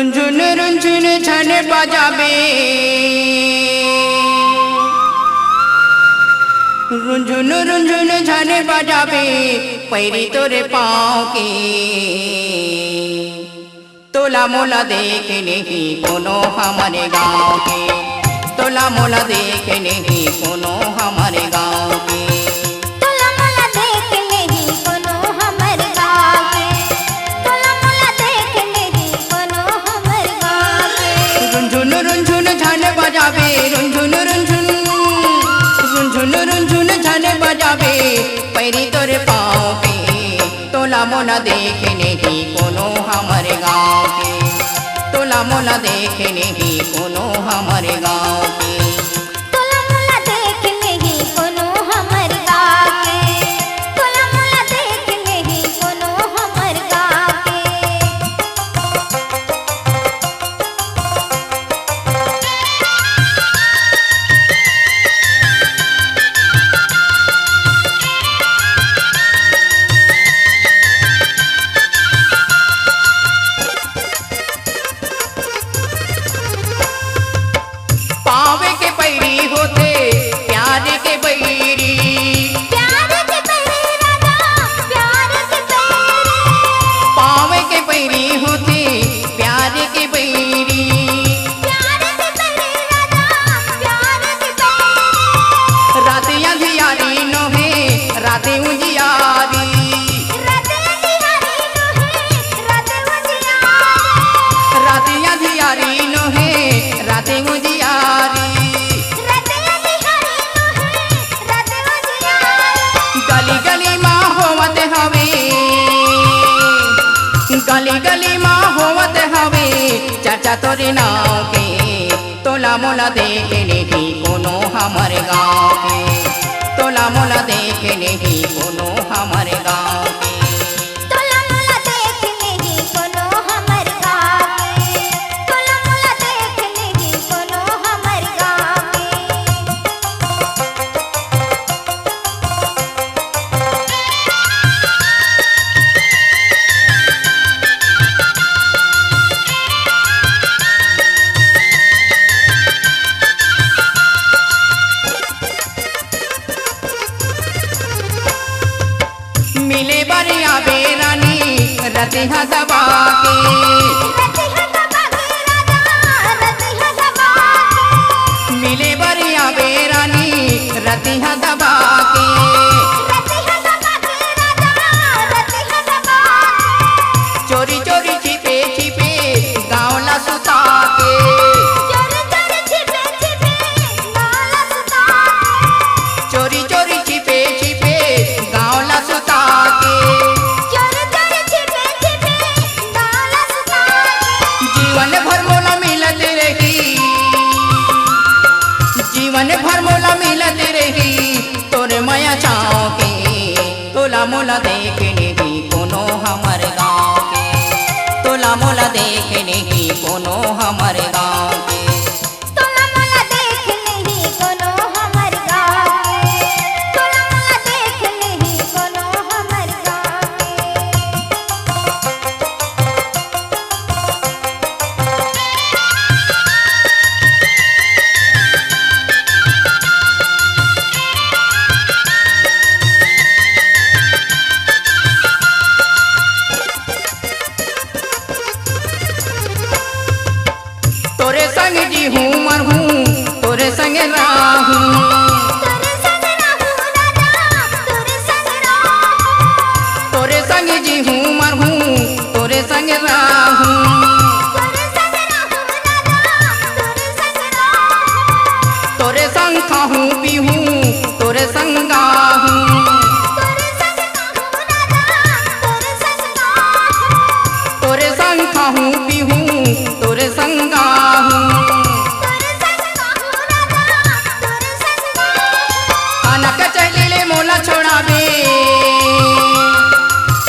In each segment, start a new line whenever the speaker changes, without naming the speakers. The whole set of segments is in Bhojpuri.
रुंझुन रुंझुन छन बजाबे रुंझुन रुंझुन छन बजाबे पैरी तोरे पाँव के तोला मोला देख नहीं कोनो हमारे गाँव के तोला मोला देख नहीं कोनो हमारे गाँव के
तोला मोला देख नहीं कोनो हमारे गाँव के तोला मोला देख नहीं कोनो हमारे गाँव के
रुंझुन रुंझुन छन बजाबे रुंझुन रुंझुन रुंझुन रुंझुन छन बजाबे पैरी तोरे पाँव के तोला मोला देख नहीं कोनो हमारे गाँव के तोला मोला देख नहीं कोनो हमारे गाँव के
तोला मोला देख नहीं कोनो हमारे गाँव के तोला मोला देख नहीं कोनो हमारे गाँव के
पावे के पैरी होते प्यार के पैरी
प्यार के पैरी राजा प्यार के पैरी
पावे के पैरी होते प्यार के पैरी
प्यार के पैरी राजा प्यार के पैरी
रात अंधियारी नोहे रात उजियारी
रात अंधियारी नोहे रात उजियारी
रात अंधियारी नोहे रात उजियारी
रात अंधियारी नोहे रात उजियारी
गली गली माँ होवत हवे गली गली माँ होवत हवे चाचा तोरे नाव के तोला मोला देख नहीं कोनो हमारे गाँव के तोला मोला देख नहीं कोनो हमारे गाँव के
तोला मोला देख नहीं कोनो हमारे गाँव के तोला मोला देख नहीं कोनो हमारे गाँव के
मिले बरिया बेरानी रतिहा दबा के
रतिहा दबा के राजा रतिहा दबा के
मिले बरिया बेरानी रतिहा दबा के
रतिहा दबा के राजा रतिहा दबा के
चोरी चोरी छिपे छिपे गाँवला सुता के
चोरी चोरी छिपे छिपे नाला सुता के
चोरी चोरी छिपे छिपे गाँवला सुता के
चोरी चोरी छिपे छिपे नाला सुता के
जीवन भर मोला मिलत रही जीवन भर मोला मिलत रही तोरे माया छाँव के तोला मोला देख नहीं कोनो हमारे गाँव के तोला मोला देख नहीं कोनो हमारे गाँव के
तोला मोला देख नहीं कोनो हमारे गाँव के तोला मोला देख नहीं कोनो हमारे गाँव के
तोरे संग जी हूँ मर हूँ तोरे संग राहूँ
तोरे संग रहूं राजा तोरे संग रहूं
तोरे संग जी हूँ मर हूँ तोरे संग राहूँ
तोरे संग रहूं राजा तोरे संग रहूं
तोरे संग खाहूँ पीहूँ तोरे संग गाहूँ
तोरे संग रहूं राजा तोरे संग रहूं
तोरे संग खाहूँ पीहूँ तोरे संग गाहूँ
तोरे संग रहूं राजा तोरे संग रहूं
खाना का चले मोला छोड़ाबे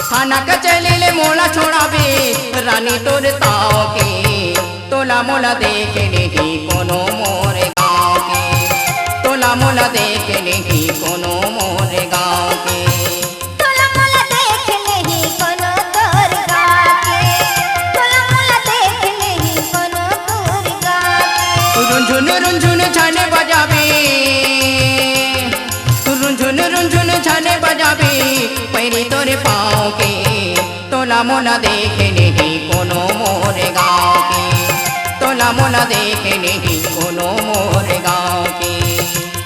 खाना का चले मोला छोड़ाबे रानी तोरे ताव के तोला मोला देख नहीं कोनो मोरे गाँव के तोला मोला देख नहीं कोनो मोरे गाँव के
तोला मोला देख नहीं कोनो तोर गाँव के तोला मोला देख नहीं
रुंझुन झन बजाबे पैरी तोरे पाँव के तोला मोला देखे नहीं कोनो मोर गाँव के तोला मोला देखे नहीं कोनो मोर गाँव के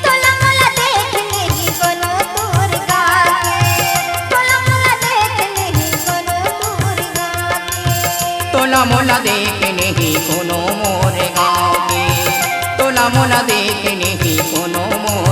तोला मोला देख नहीं कोनो तोर गाँव के तोला मोला देख नहीं कोनो तोर गाँव के
तोला मोला देखे नहीं कोनो मोर गाँव के तोला मोला देखे नहीं कोनो मोर